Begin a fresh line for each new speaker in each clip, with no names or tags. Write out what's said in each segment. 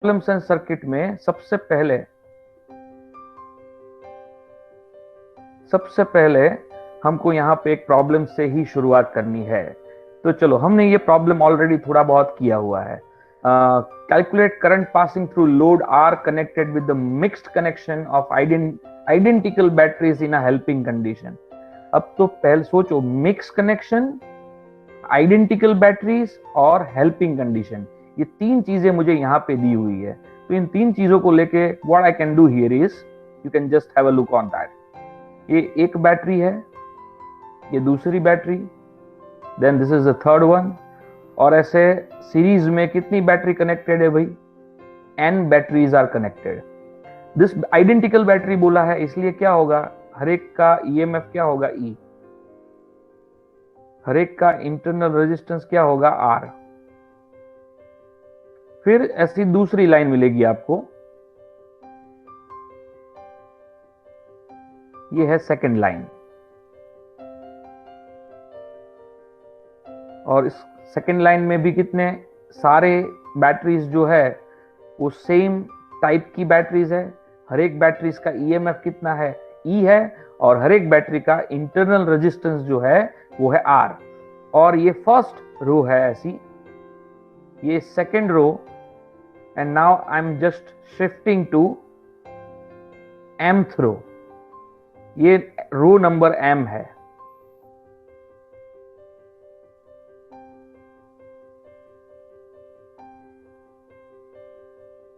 Problems and circuit में सबसे पहले हमको यहाँ पे एक प्रॉब्लम से ही शुरुआत करनी है। तो चलो, हमने ये प्रॉब्लम ऑलरेडी थोड़ा बहुत किया हुआ है। Calculate current passing through load are connected with the mixed connection of identical batteries in a helping condition. अब तो पहले सोचो, मिक्स कनेक्शन, आइडेंटिकल बैटरीज और हेल्पिंग कंडीशन, ये तीन चीजें मुझे यहाँ पे दी हुई है। तो इन तीन चीजों को लेके what I can do here is, you can just have a look on that. ये एक बैटरी है, ये दूसरी battery, then this is the third one, और ऐसे सीरीज में कितनी बैटरी कनेक्टेड है भाई? n batteries are connected. This identical battery बोला है, इसलिए क्या होगा, हर एक का ईएमएफ क्या होगा? E। हर एक का इंटरनल रेजिस्टेंस क्या होगा? R। फिर ऐसी दूसरी लाइन मिलेगी आपको, ये है सेकंड लाइन, और इस सेकंड लाइन में भी कितने सारे बैटरीज जो है वो सेम टाइप की बैटरीज है। हर एक बैटरीज का ईएमएफ कितना है? E है, और हर एक बैटरी का इंटरनल रेजिस्टेंस जो है वो है R। और ये फर्स्ट रो है ऐसी, ये second row, and now I am just shifting to mth row. ये रो नंबर m है।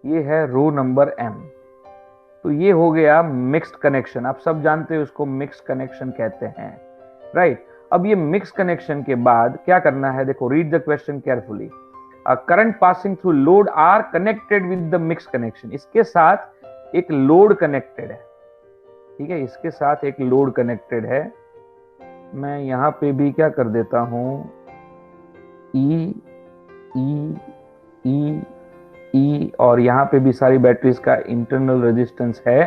ये है रो नंबर m। तो ये हो गया मिक्स्ड कनेक्शन। आप सब जानते हो उसको मिक्स्ड कनेक्शन कहते हैं, राइट? अब ये मिक्स कनेक्शन के बाद क्या करना है, देखो, read the question carefully. Current passing through load are connected with the mix connection. इसके साथ एक लोड कनेक्टेड है, ठीक है, इसके साथ एक लोड कनेक्टेड है। मैं यहां पे भी क्या कर देता हूं, ई ई ई ई, और यहां पे भी सारी बैटरीज का इंटरनल रेजिस्टेंस है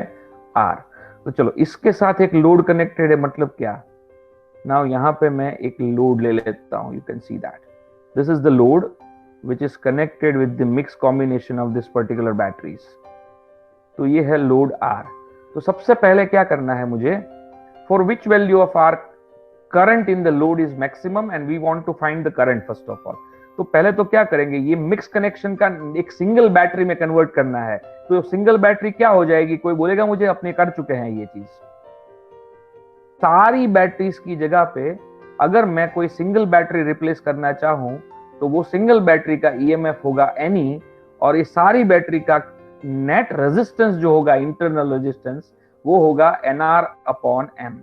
R। तो चलो, इसके साथ एक लोड कनेक्टेड है, मतलब क्या? नाउ यहां पे मैं एक लोड ले लेता हूं, you can see that this is the load which is connected with the mix combination of this particular batteries. तो ये है लोड R। तो सबसे पहले क्या करना है मुझे, for which value of R current in the load is maximum and we want to find the current first of all. तो पहले तो क्या करेंगे, ये मिक्स कनेक्शन का एक सिंगल बैटरी में कन्वर्ट करना है। तो सिंगल बैटरी क्या हो जाएगी, कोई बोलेगा मुझे, अपने कर चुके हैं ये चीज। सारी बैटरीज की जगह पे अगर मैं कोई सिंगल बैटरी रिप्लेस करना चाहूं तो वो सिंगल बैटरी का ईएमएफ होगा NE, और ये सारी बैटरी का नेट रेजिस्टेंस जो होगा, इंटरनल रेजिस्टेंस, वो होगा NR/M।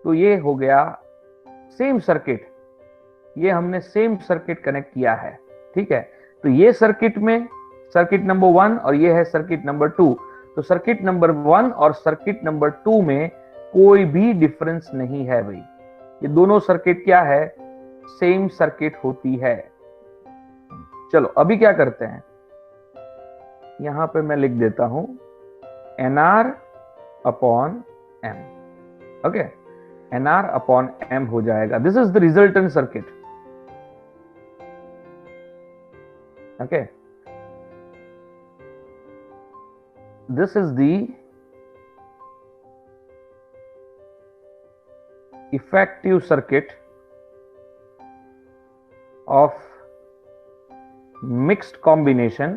तो ये हो गया सेम सर्किट, ये हमने सेम सर्किट कनेक्ट किया है, ठीक है। तो ये सर्किट में सर्किट नंबर 1 और ये है सर्किट नंबर 2। तो सर्किट नंबर 1 और सर्किट नंबर 2 में कोई भी डिफरेंस नहीं है भाई, ये दोनों सर्किट क्या है, सेम सर्किट होती है। चलो अभी क्या करते हैं, यहां पे मैं लिख देता हूं NR/M, ओके, NR/M हो जाएगा। This is the resultant circuit, okay, this is the effective circuit of mixed combination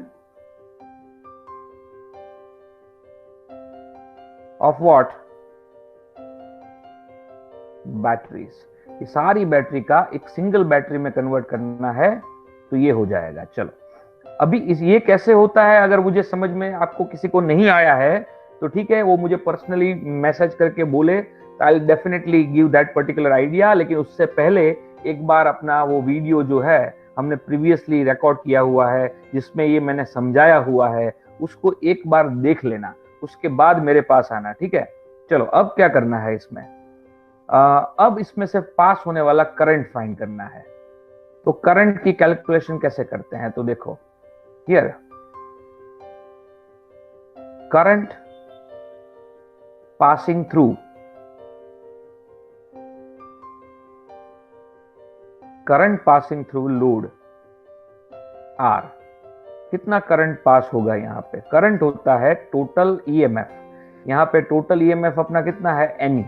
of what? Batteries. ये सारी बैटरी का एक सिंगल बैटरी में कन्वर्ट करना है, तो ये हो जाएगा। चलो अभी ये कैसे होता है, अगर मुझे समझ में आपको किसी को नहीं आया है तो ठीक है, वो मुझे पर्सनली मैसेज करके बोले, I will definitely give that particular idea. लेकिन उससे पहले एक बार अपना वो वीडियो जो है हमने प्रीवियसली रिकॉर्ड किया हुआ है, जिसमें ये मैंने समझाया हुआ है, उसको एक बार देख लेना, उसके बाद मेरे पास आना, ठीक है। चलो अब क्या करना है इसमें, अब इसमें से पास होने वाला करंट फाइंड करना है। तो करंट की कैलकुलेशन कैसे करते हैं, तो देखो here, current passing through, current passing through load R कितना करंट पास होगा। यहाँ पे करंट होता है टोटल ईएमएफ, यहाँ पे टोटल ईएमएफ अपना कितना है एनी।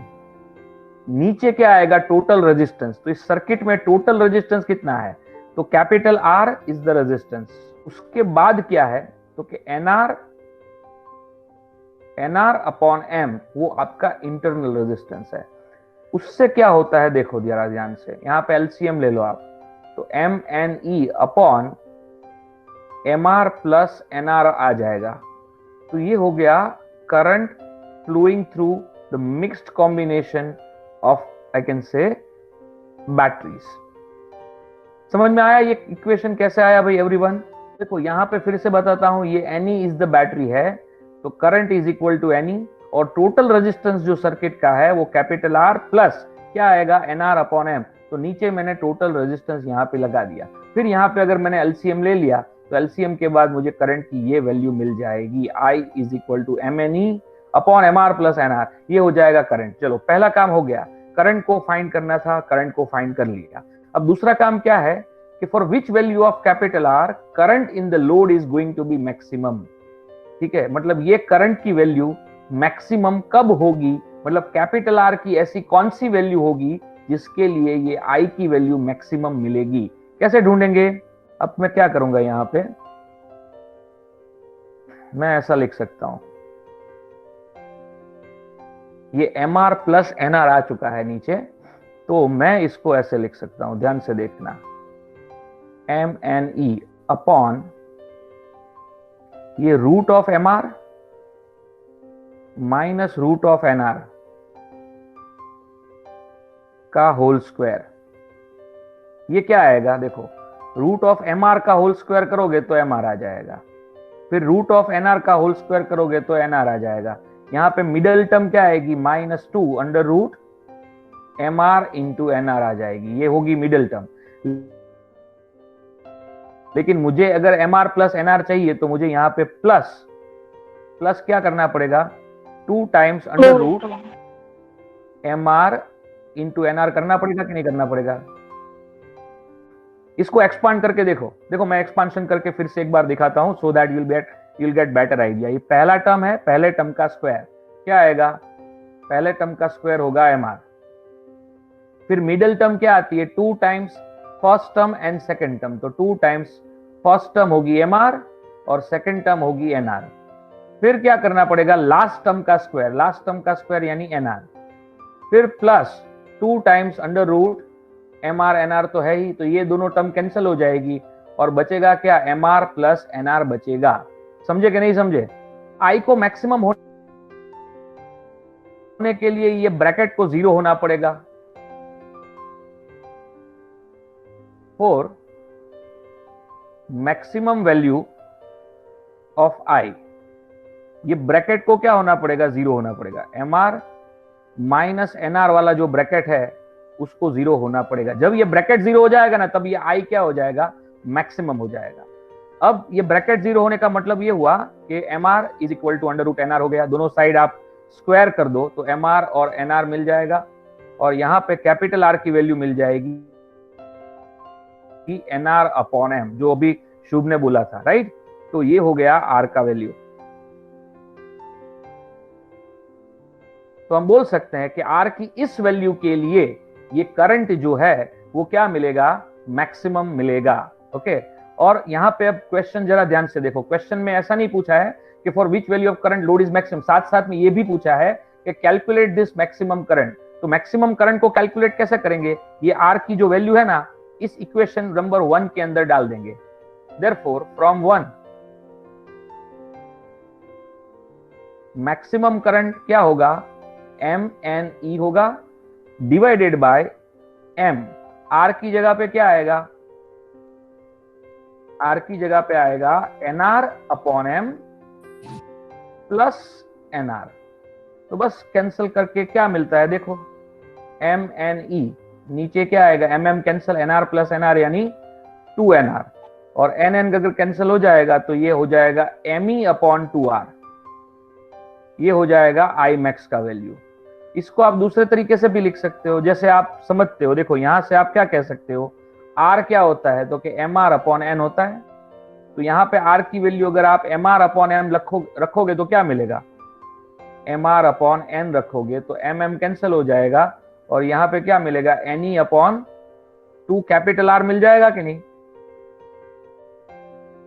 नीचे क्या आएगा टोटल रेजिस्टेंस, तो इस सर्किट में टोटल रेजिस्टेंस कितना है, तो capital R is the resistance. उसके बाद क्या है तो कि एनआर अपॉन एम वो आपका इंटरनल रेजिस्टेंस है। उससे क्या होता है देखो जरा ध्यान से, यहां पे एलसीएम ले लो आप, तो एम एन ई upon m r plus n r आ जाएगा। तो ये हो गया current flowing through the mixed combination of I can say batteries. समझ में आया ये इक्वेशन कैसे आया भाई एवरीवन? देखो यहां पे फिर से बताता हूं, ये एनी इज द बैटरी है, तो current is equal to any, और टोटल रेजिस्टेंस जो सर्किट का है वो कैपिटल आर प्लस क्या आएगा एन आर अपॉन एम। तो नीचे मैंने टोटल रेजिस्टेंस यहाँ पे लगा दिया। फिर यहाँ पे अगर मैंने एलसीएम ले लिया तो एलसीएम के बाद मुझे करंट की ये वैल्यू मिल जाएगी, I is equal to m n E upon m r plus n r, ये हो जाएगा करंट। चलो पहला काम हो गया, करंट को फाइंड करना था, करंट को फाइंड कर लिया। अब दूसरा काम क्या है कि for which value of capital R current in the load is going to be maximum. ठीक है, मतलब ये करंट की वैल्यू मैक्सिमम कब होगी, मतलब कैपिटल आर की ऐसी कौन सी वैल्यू होगी जिसके लिए ये आई की वैल्यू मैक्सिमम मिलेगी। कैसे ढूंढेंगे? अब मैं क्या करूंगा, यहां पे मैं ऐसा लिख सकता हूं, ये m r plus n r आ चुका है नीचे, तो मैं इसको ऐसे लिख सकता हूं, ध्यान से देखना, एम एन ई अपॉन ये root of m r minus root of n r का होल स्क्वायर। ये क्या आएगा देखो, रूट ऑफ एम आर का होल स्क्वायर करोगे तो एम आर आ जाएगा, फिर रूट ऑफ एन आर का होल स्क्वायर करोगे तो एन आर आ जाएगा। यहां पे मिडल टर्म क्या आएगी, -2 under root m r into n r आ जाएगी, ये होगी मिडल टर्म। लेकिन मुझे अगर m r plus n r चाहिए तो मुझे यहां पे प्लस क्या करना पड़ेगा, 2 times under root m r into n r करना पड़ेगा कि नहीं करना पड़ेगा? इसको एक्सपांड करके देखो मैं एक्सपांशन करके फिर से एक बार दिखाता हूं so that you'll get better idea. ये पहला टर्म है, पहले टर्म का स्क्वायर क्या आएगा, पहले टर्म का स्क्वायर होगा एम आर, फिर मिडिल टर्म क्या आती है 2 times first term and second term, तो 2 टाइम्स फर्स्ट टर्म होगी एम आर और सेकंड टर्म होगी एन आर। फिर क्या करना पड़ेगा, लास्ट टर्म का स्क्वायर यानी एन आर, फिर plus 2 times under root m r n r तो है ही, तो ये दोनों टर्म कैंसिल हो जाएगी और बचेगा क्या, m r plus n r बचेगा। समझे कि नहीं समझे? आई को मैक्सिमम होने के लिए ये ब्रैकेट को 0 होना पड़ेगा। For maximum value of I, ये ब्रैकेट को क्या होना पड़ेगा, 0 होना पड़ेगा। M r minus n r वाला जो ब्रैकेट है उसको 0 होना पड़ेगा। जब ये ब्रैकेट 0 हो जाएगा ना, तब ये आई क्या हो जाएगा, मैक्सिमम हो जाएगा। अब ये ब्रैकेट 0 होने का मतलब ये हुआ कि m r is equal to under root n r हो गया, दोनों साइड आप स्क्वायर कर दो तो एम आर और एन आर मिल जाएगा, और यहां पे कैपिटल आर की वैल्यू मिल जाएगी एन आर अपॉन एम, जो अभी शुभ ने बोला था, राइट। तो ये हो गया आर का वैल्यू। तो हम बोल सकते हैं कि आर की इस वैल्यू के लिए ये करंट जो है वो क्या मिलेगा, मैक्सिमम मिलेगा। ओके, और यहां पे अब क्वेश्चन जरा ध्यान से देखो, क्वेश्चन में ऐसा नहीं पूछा है कि for which value of current load is maximum, साथ साथ में ये भी पूछा है कि कैलकुलेट दिस मैक्सिमम करंट। तो मैक्सिमम करंट को कैलकुलेट कैसे करेंगे, ये आर की जो वैल्यू है ना, इस इक्वेशन नंबर 1 के अंदर डाल देंगे। देयरफॉर फ्रॉम 1 मैक्सिमम करंट क्या होगा, एम एन ई होगा डिवाइडेड बाय एम। आर की जगह पे क्या आएगा, आर की जगह पे आएगा n r upon m plus n r. तो बस कैंसिल करके क्या मिलता है देखो, एम एन ई, नीचे क्या आएगा, m m cancel, n r plus n r यानी 2 एन आर, और एन एन अगर कैंसिल हो जाएगा तो ये हो जाएगा एम ई अपॉन 2 आर, ये हो जाएगा आई मैक्स का वैल्यू। इसको आप दूसरे तरीके से भी लिख सकते हो, जैसे आप समझते हो। देखो यहां से आप क्या कह सकते हो, आर क्या होता है, तो कि एम आर अपॉन एन होता है, तो यहाँ पे R की वैल्यू अगर आप mr अपॉन m रखोगे तो क्या मिलेगा, mr अपॉन n रखोगे तो mm कैंसिल हो जाएगा और यहाँ पे क्या मिलेगा, ne अपॉन 2 कैपिटल R मिल जाएगा कि नहीं।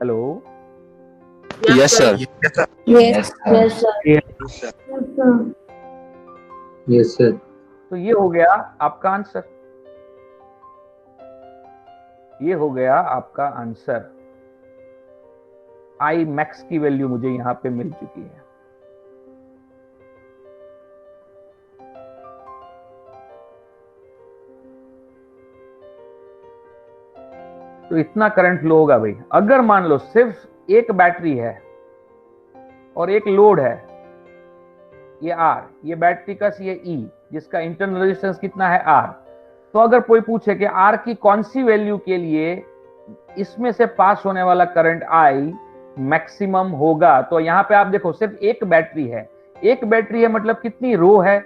Hello,
yes sir.
Yes sir.
Yes sir.
तो ये हो गया आपका आंसर, ये हो गया आपका आंसर। आई मैक्स की वैल्यू मुझे यहां पे मिल चुकी है। तो इतना करंट फ्लो होगा भाई। अगर मान लो सिर्फ एक बैटरी है और एक लोड है, ये R, ये बैटरी का ये E, जिसका इंटरनल रेजिस्टेंस कितना है R, तो अगर कोई पूछे कि R की कौन सी वैल्यू के लिए इसमें से पास होने वाला करंट I मैक्सिमम होगा, तो यहां पे आप देखो सिर्फ एक बैटरी है। एक बैटरी है मतलब कितनी रो है,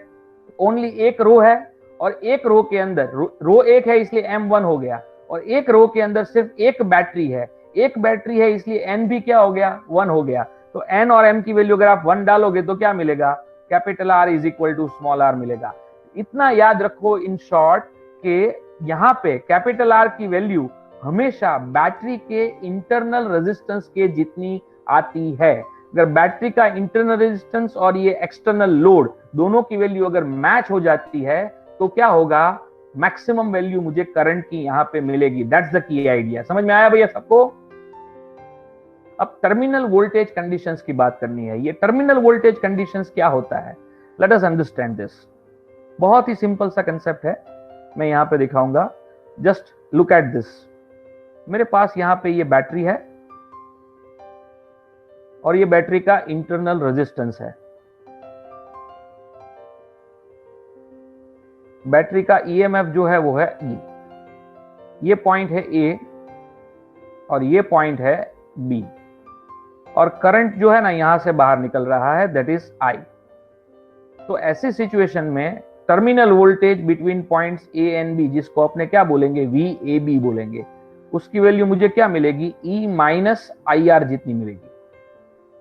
ओनली एक रो है, और एक रो के अंदर रो एक है इसलिए M1 हो गया, और एक रो के अंदर सिर्फ एक बैटरी है, एक बैटरी है इसलिए N भी क्या हो गया, 1 हो गया। तो N और M की वैल्यू अगर आप 1 डालोगे तो क्या मिलेगा, capital R is equal to small r मिलेगा। इतना याद रखो इन शॉर्ट कि यहाँ पे कैपिटल R की वैल्यू हमेशा बैटरी के इंटरनल रेजिस्टेंस के जितनी आती है। अगर बैटरी का इंटरनल रेजिस्टेंस और ये एक्सटर्नल लोड दोनों की वैल्यू अगर मैच हो जाती है तो क्या होगा, मैक्सिमम वैल्यू मुझे करंट की यहां पे मिलेगी। That's the key idea. समझ में आया भैया सबको। अब टर्मिनल वोल्टेज कंडीशंस की बात करनी है। ये टर्मिनल वोल्टेज कंडीशंस क्या होता है, लेट अस अंडरस्टैंड दिस। बहुत ही सिंपल सा कंसेप्ट है, मैं यहां पे दिखाऊंगा। Just look at this. मेरे पास यहां पे ये बैटरी है और ये बैटरी का इंटरनल रेजिस्टेंस है। बैटरी का ईएमएफ जो है वो है E, ये पॉइंट है A और ये पॉइंट है B, और करंट जो है ना यहां से बाहर निकल रहा है, दैट इज I। तो ऐसी सिचुएशन में terminal voltage between points A and B, जिसको अपने क्या बोलेंगे, VAB बोलेंगे, उसकी वैल्यू मुझे क्या मिलेगी, E माइनस IR जितनी मिलेगी,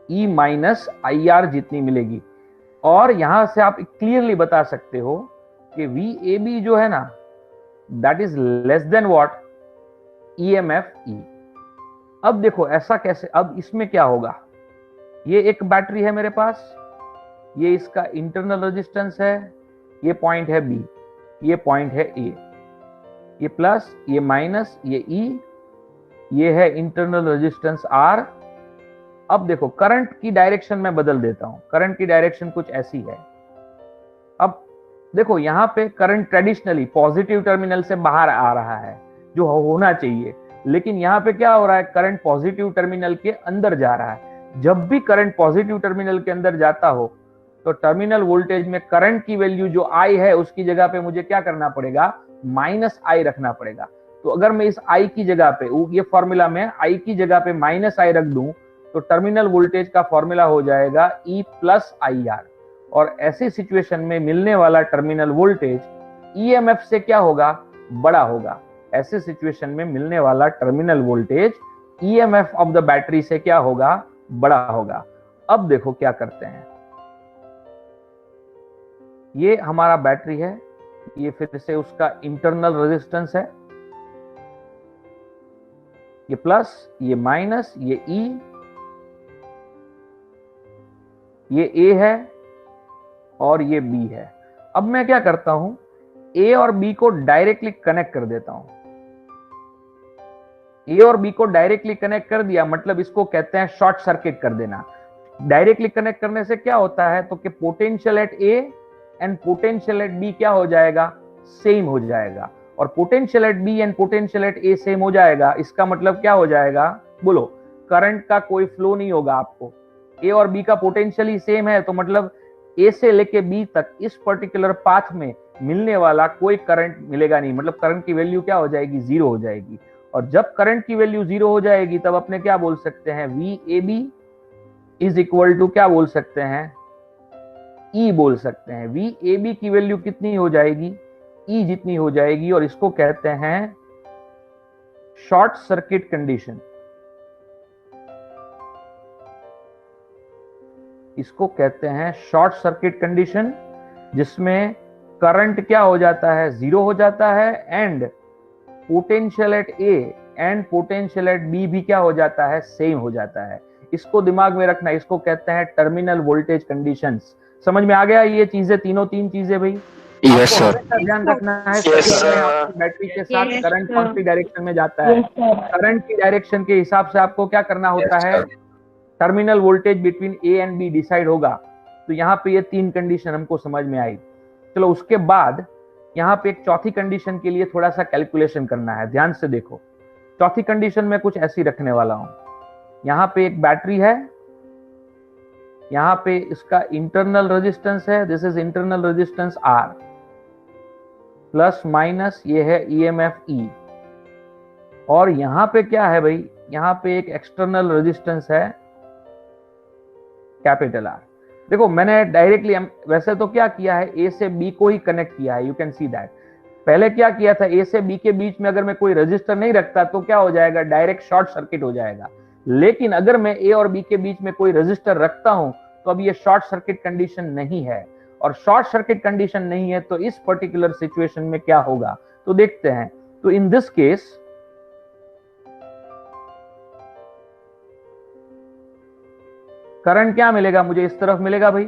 E माइनस IR जितनी मिलेगी। और यहां से आप क्लियरली बता सकते हो कि VAB जो है ना, that is less than what, EMF E। अब देखो ऐसा कैसे, अब इसमें क्या होगा, ये एक बैटरी है मेरे पास, ये इसका इंटरनल रेजिस्टेंस है, ये पॉइंट है B, ये पॉइंट है A, ये प्लस, ये माइनस, ये E, ये है इंटरनल रेजिस्टेंस R। अब देखो करंट की डायरेक्शन में बदल देता हूं, करंट की डायरेक्शन कुछ ऐसी है। अब देखो यहां पे करंट ट्रेडिशनली पॉजिटिव टर्मिनल से बाहर आ रहा है जो होना चाहिए, लेकिन यहां पे क्या हो रहा है, करंट पॉजिटिव टर्मिनल के अंदर जा रहा है। जब भी करंट पॉजिटिव टर्मिनल के अंदर जाता हो तो टर्मिनल वोल्टेज में करंट की वैल्यू जो I है उसकी जगह पे मुझे क्या करना पड़ेगा, माइनस I रखना पड़ेगा। तो अगर मैं इस I की जगह पे, ये फॉर्मूला में I की जगह पे माइनस I रख दूं तो टर्मिनल वोल्टेज का फॉर्मूला हो जाएगा E प्लस IR, और ऐसी सिचुएशन में मिलने वाला टर्मिनल वोल्टेज EMF से क्या होगा, बड़ा होगा। ऐसे सिचुएशन में मिलने वाला terminal voltage EMF of the battery से क्या होगा, बड़ा होगा। अब देखो क्या करते हैं, ये हमारा बैटरी है, ये फिर से उसका इंटरनल रेजिस्टेंस है, ये प्लस, ये माइनस, ये E, ये A है और ये B है। अब मैं क्या करता हूं, A और B को डायरेक्टली कनेक्ट कर देता हूं। A और B को डायरेक्टली कनेक्ट कर दिया मतलब इसको कहते हैं शॉर्ट सर्किट कर देना। डायरेक्टली कनेक्ट करने से क्या होता है, तो कि potential at A and potential eight B क्या हो जाएगा, सेम हो जाएगा। और potential at B and potential eight A same हो जाएगा, इसका मतलब क्या हो जाएगा, बोलो, करंट का कोई फ्लो नहीं होगा आपको। A और B का पोटेंशियल ही सेम है तो मतलब A से लेके B तक इस पर्टिकुलर पाथ में मिलने वाला कोई करंट मिलेगा नहीं, मतलब करंट की वैल्यू क्या हो जाएगी, जीरो हो जाएगी। और जब करंट की वैल्यू जीरो हो जाएगी तब अपने क्या बोल सकते हैं, VAB इज इक्वल टू क्या बोल सकते हैं, E बोल सकते हैं। VAB की वैल्यू कितनी हो जाएगी, E जितनी हो जाएगी, और इसको कहते हैं शॉर्ट सर्किट कंडीशन। इसको कहते हैं शॉर्ट सर्किट कंडीशन, जिसमें करंट क्या हो जाता है, जीरो हो जाता है, and potential at A and potential at B भी क्या हो जाता है, सेम हो जाता है। इसको दिमाग में रखना, इसको कहते हैं टर्मिनल वोल्टेज कंडीशंस। समझ में आ गया ये चीजें, तीन चीजें भाई?
यस
आपको
सर।
हमेशा ध्यान रखना है
Yes, sir.
आपकी बैटरी के साथ
Yes,
करंट
sir.
कौन सी डायरेक्शन में जाता है।
Yes, sir.
करंट की डायरेक्शन के हिसाब से आपको क्या करना होता
Yes,
है,
sir.
Terminal voltage between A and be decide होगा। तो यहाँ पे ये 3 कंडीशन हमको समझ में आई। चलो उसके बाद यहाँ पे एक चौथी कंडीशन के लिए थोड़ा सा कैलकुलेशन करना है, ध्यान से देखो। चौथी कंडीशन में कुछ ऐसी रखने वाला हूं। यहाँ पे एक बैटरी है, यहाँ पे इसका इंटरनल रेजिस्टेंस है, this is internal resistance R, plus minus ये है EMF E, और यहाँ पे क्या है भाई, यहाँ पे एक एक्सटर्नल रेजिस्टेंस है कैपिटल R। देखो मैंने डायरेक्टली वैसे तो क्या किया है, ए से बी को ही कनेक्ट किया है, यू कैन सी दैट। पहले क्या किया था, ए से बी के बीच में अगर मैं कोई रजिस्टर नहीं रखता तो क्या हो जाएगा, डायरेक्ट शॉर्ट सर्किट हो जाएगा। लेकिन अगर मैं ए और बी के बीच में कोई रजिस्टर रखता हूं तो अब ये शॉर्ट सर्किट कंडीशन नहीं है, और शॉर्ट सर्किट कंडीशन नहीं है तो इस पर्टिकुलर सिचुएशन में क्या होगा, तो देखते हैं। तो इन दिस केस करंट क्या मिलेगा मुझे, इस तरफ मिलेगा भाई,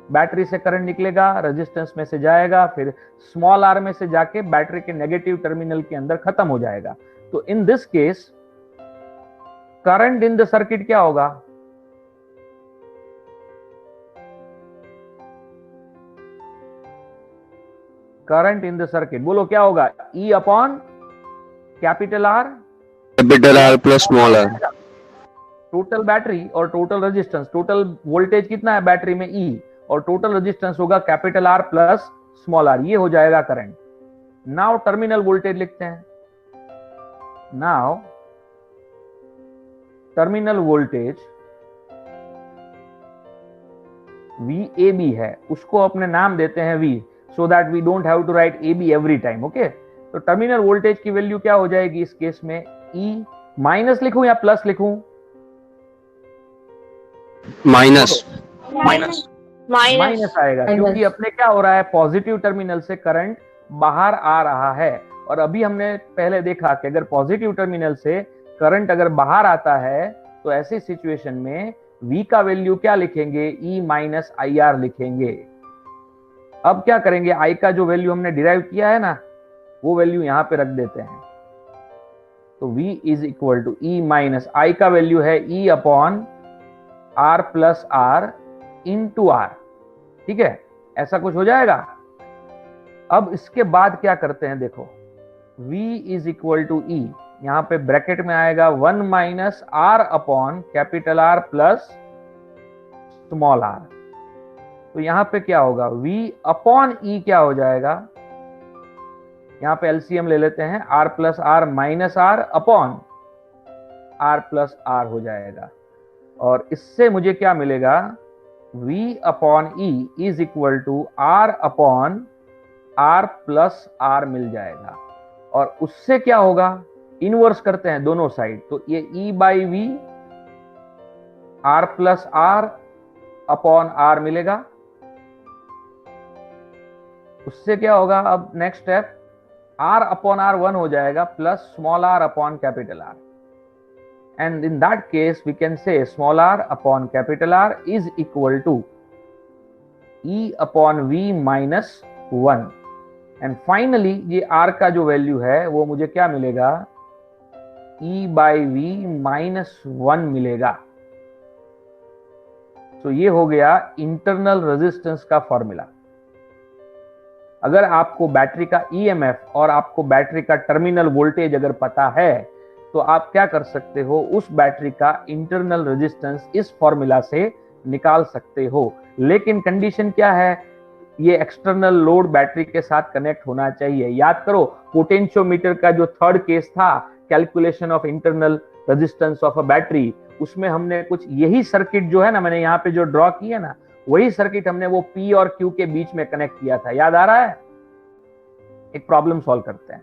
बैटरी से करंट निकलेगा, रेजिस्टेंस में से जाएगा, फिर स्मॉल आर में से जाके बैटरी के नेगेटिव टर्मिनल के अंदर खत्म हो जाएगा। तो in this case current in the circuit क्या होगा, करंट इन द सर्किट बोलो क्या होगा, E upon capital R,
Capital R plus small r.
Total battery और टोटल रेजिस्टेंस, टोटल वोल्टेज कितना है बैटरी में E, और टोटल रेजिस्टेंस होगा capital R plus small r, ये हो जाएगा करंट। नाउ टर्मिनल वोल्टेज लिखते हैं। नाउ टर्मिनल वोल्टेज VAB है, उसको अपने नाम देते हैं V, so that we don't have to write AB every time, okay. तो टर्मिनल वोल्टेज की वैल्यू क्या हो जाएगी इस केस में, E माइनस लिखूं या प्लस लिखूं,
Minus.
माइनस आएगा, क्योंकि अपने क्या हो रहा है, पॉजिटिव टर्मिनल से करंट बाहर आ रहा है। और अभी हमने पहले देखा कि अगर पॉजिटिव टर्मिनल से करंट अगर बाहर आता है तो ऐसी सिचुएशन में V का वैल्यू क्या लिखेंगे, E माइनस IR लिखेंगे। अब क्या करेंगे, I का जो वैल्यू हमने डिराइव किया है ना, वो वैल्यू यहां पे रख देते हैं। तो V is equal to E minus I का वैल्यू है E upon R plus R into R, ठीक है, ऐसा कुछ हो जाएगा। अब इसके बाद क्या करते हैं, देखो V is equal to E, यहां पे ब्रैकेट में आएगा 1 minus R upon capital R plus small r। तो यहां पे क्या होगा, V अपॉन E क्या हो जाएगा, यहां पे एलसीएम ले लेते हैं, R plus R minus R upon R plus R हो जाएगा। और इससे मुझे क्या मिलेगा, V upon E is equal to R upon R plus R मिल जाएगा। और उससे क्या होगा, इनवर्स करते हैं दोनों साइड, तो ये E by V R plus R upon R मिलेगा। उससे क्या होगा, अब next step, R upon R 1 हो जाएगा plus small r upon capital R, and in that case we can say small r upon capital R is equal to E upon V minus 1, and finally ये R का जो value है वो मुझे क्या मिलेगा, E by V minus 1 मिलेगा। तो ये हो गया इंटरनल रेजिस्टेंस का फॉर्मूला। अगर आपको बैटरी का EMF और आपको बैटरी का टर्मिनल वोल्टेज अगर पता है तो आप क्या कर सकते हो, उस बैटरी का इंटरनल रेजिस्टेंस इस फॉर्मूला से निकाल सकते हो। लेकिन कंडीशन क्या है, ये एक्सटर्नल लोड बैटरी के साथ कनेक्ट होना चाहिए। याद करो पोटेंशियोमीटर का जो थर्ड केस था, calculation of internal resistance of a battery, उसमें हमने कुछ यही सर्किट जो है ना, मैंने यहाँ पे जो ड्रॉ की है ना, वही सर्किट हमने वो P और Q के बीच में कनेक्ट किया था, याद आ रहा है। एक प्रॉब्लम सॉल्व करते हैं,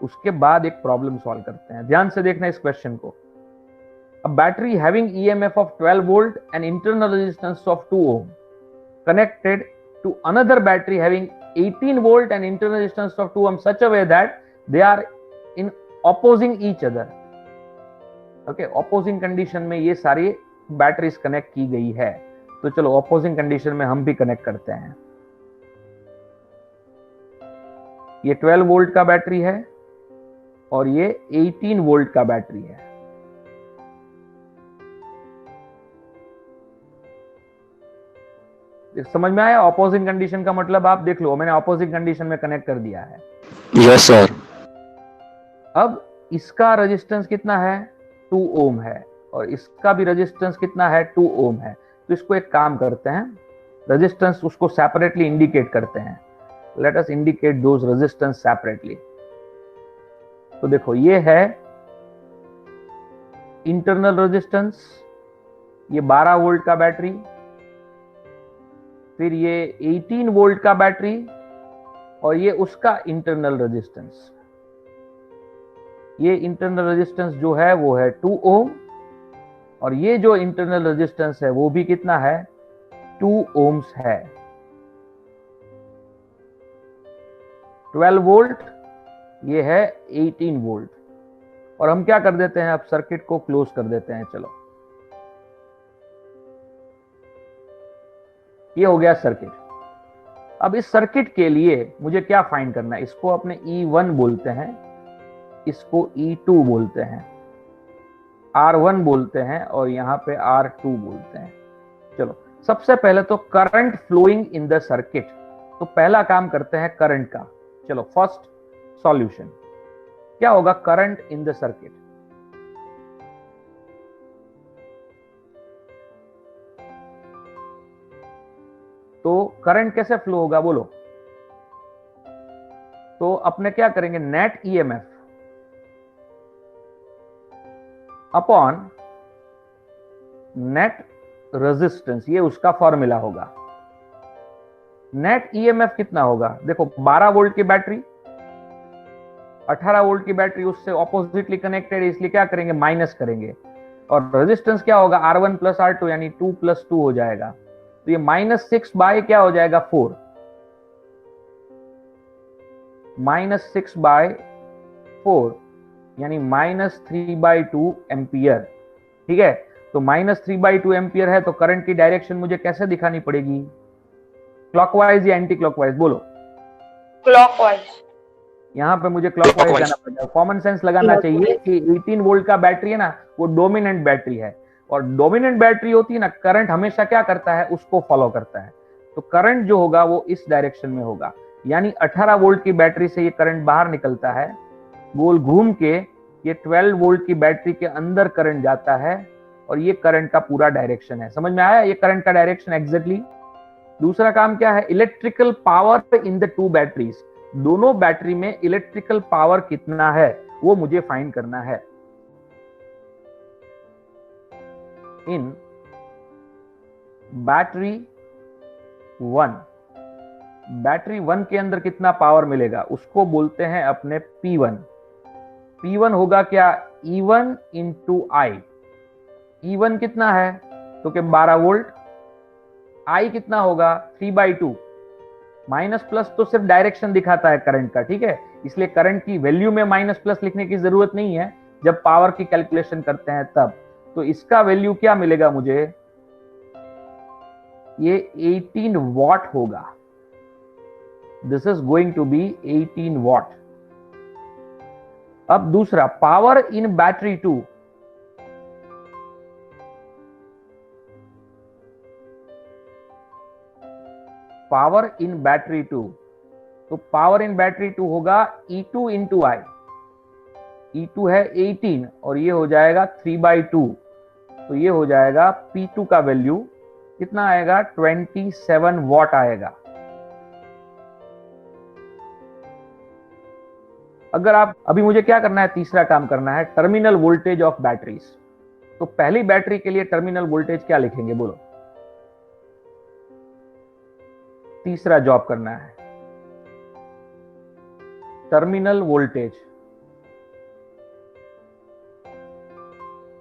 उसके बाद एक प्रॉब्लम सॉल्व करते हैं, ध्यान से देखना इस क्वेश्चन को। A battery having EMF of 12 volt and internal resistance of 2 ohm connected to another battery having 18 volt and internal resistance of 2 ohm such a way that they are in opposing each other. Okay, opposing condition में ये सारी batteries connect की गई है। तो चलो opposing condition में हम भी कनेक्ट करते हैं। ये 12 वोल्ट का बैटरी है और ये 18 वोल्ट का बैटरी है। समझ में आया? ऑपोजिंग कंडीशन का मतलब आप देख लो, मैंने ऑपोजिंग कंडीशन में कनेक्ट कर दिया है।
Yes sir.
अब इसका रेजिस्टेंस कितना है? 2 ओम है और इसका भी रेजिस्टेंस कितना है? 2 ओम है। तो इसको एक काम करते हैं, रेजिस्टेंस उसको सेपरेटली इंडिकेट करते हैं। Let us indicate those resistance separately. तो देखो ये है इंटरनल रेजिस्टेंस, ये 12 वोल्ट का बैटरी, फिर ये 18 वोल्ट का बैटरी और ये उसका इंटरनल रेजिस्टेंस। ये इंटरनल रेजिस्टेंस जो है वो है 2 ओम और ये जो इंटरनल रेजिस्टेंस है वो भी कितना है? 2 ओम्स है। 12 वोल्ट, ये है 18 वोल्ट। और हम क्या कर देते हैं, अब सर्किट को क्लोज कर देते हैं। चलो ये हो गया सर्किट। अब इस सर्किट के लिए मुझे क्या फाइंड करना है? इसको अपने E1 बोलते हैं, इसको E2 बोलते हैं, R1 बोलते हैं और यहां पे R2 बोलते हैं। चलो सबसे पहले तो current flowing in the circuit. तो पहला काम करते हैं करंट का। चलो फर्स्ट सॉल्यूशन क्या होगा? Current in the circuit. तो करंट कैसे फ्लो होगा बोलो? तो अपने क्या करेंगे? Net EMF upon net resistance, ये उसका फॉर्मूला होगा। नेट ईएमएफ कितना होगा? देखो 12 वोल्ट की बैटरी, 18 वोल्ट की बैटरी उससे ऑपोजिटली कनेक्टेड है, इसलिए क्या करेंगे? माइनस करेंगे। और रेजिस्टेंस क्या होगा? R1 प्लस R2 यानी 2 प्लस 2 हो जाएगा। तो ये -6 बाय क्या हो जाएगा? 4। -6 बाय 4 यानी -3/2 एम्पियर। ठीक है, तो -3/2 एम्पियर है। तो करंट की डायरेक्शन मुझे कैसे दिखानी पड़ेगी? क्लॉकवाइज या एंटी क्लॉकवाइज बोलो?
क्लॉकवाइज।
यहां पे मुझे क्लॉकवाइज जाना पड़ेगा। कॉमन सेंस लगाना चाहिए कि 18 वोल्ट का बैटरी है ना, वो डोमिनेंट बैटरी है और डोमिनेंट बैटरी होती है ना, करंट हमेशा क्या करता है? उसको फॉलो करता है। तो करंट जो होगा वो इस डायरेक्शन में होगा, यानी 18 वोल्ट की बैटरी से ये करंट बाहर निकलता है, गोल घूम के ये 12 वोल्ट की बैटरी के अंदर करंट जाता है और ये करंट का पूरा डायरेक्शन है। समझ में आया? ये करंट का डायरेक्शन एग्जैक्टली। दूसरा काम क्या है? Electrical power in the two batteries. दोनों बैटरी में इलेक्ट्रिकल पावर कितना है वो मुझे फाइंड करना है। इन बैटरी 1, बैटरी 1 के अंदर कितना पावर मिलेगा उसको बोलते हैं अपने P1। P1 होगा क्या? E1 इंटू आई। E1 कितना है? तो कि 12 वोल्ट। I कितना होगा? 3/2। माइनस प्लस तो सिर्फ डायरेक्शन दिखाता है करंट का, ठीक है, इसलिए करंट की वैल्यू में माइनस प्लस लिखने की जरूरत नहीं है जब पावर की कैलकुलेशन करते हैं तब। तो इसका वैल्यू क्या मिलेगा मुझे? ये 18 वॉट होगा। This is going to be 18 watt. अब दूसरा, power in battery 2। Power in battery 2, तो पावर इन बैटरी 2 होगा E2 इंटू आई। E2 है 18 और ये हो जाएगा 3/2, तो ये हो जाएगा P2 का वैल्यू कितना आएगा? 27 वॉट आएगा। अगर आप अभी मुझे क्या करना है? तीसरा काम करना है, टर्मिनल वोल्टेज ऑफ बैटरीज। तो पहली बैटरी के लिए टर्मिनल वोल्टेज क्या लिखेंगे बोलो? तीसरा जॉब करना है, terminal voltage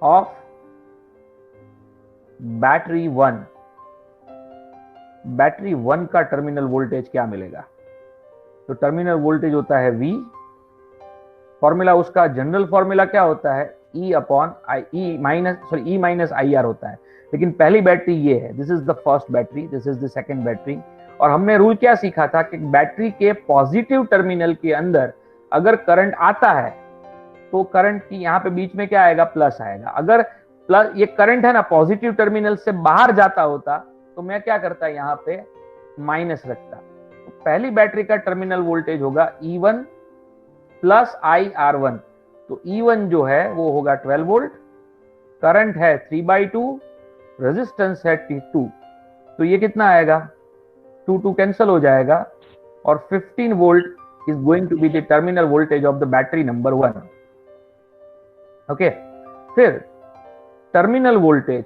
of battery 1, battery 1 का टर्मिनल वोल्टेज क्या मिलेगा? तो टर्मिनल वोल्टेज होता है V, फॉर्मूला उसका जनरल फॉर्मूला क्या होता है? E upon E minus I R होता है। लेकिन पहली बैटरी ये है, this is the first battery, this is the second battery. और हमने रूल क्या सीखा था कि बैटरी के पॉजिटिव टर्मिनल के अंदर अगर करंट आता है तो करंट की यहाँ पे बीच में क्या आएगा? प्लस आएगा। अगर प्लस ये करंट है ना पॉजिटिव टर्मिनल से बाहर जाता होता तो मैं क्या करता यहाँ पे माइनस रखता। तो पहली बैटरी का टर्मिनल वोल्टेज होगा E1 प्लस IR1। तो E1 जो है वो होगा 12 वोल्ट, करंट है 3/2, रेजिस्टेंस है T2। तो ये कितना आएगा? 2 कैंसिल हो जाएगा और 15 volt is going to be the terminal voltage of the battery number 1. Okay, फिर टर्मिनल वोल्टेज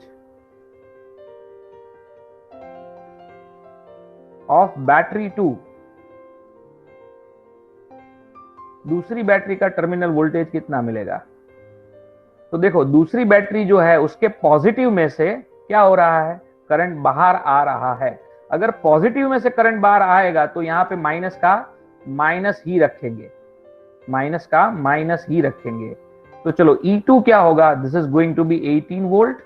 ऑफ बैटरी 2, दूसरी बैटरी का टर्मिनल वोल्टेज कितना मिलेगा? तो देखो दूसरी बैटरी जो है उसके पॉजिटिव में से क्या हो रहा है? करंट बाहर आ रहा है। अगर पॉजिटिव में से करंट बाहर आएगा तो यहां पे माइनस का माइनस ही रखेंगे, माइनस का माइनस ही रखेंगे। तो चलो E2 क्या होगा? This is going to be 18 volt,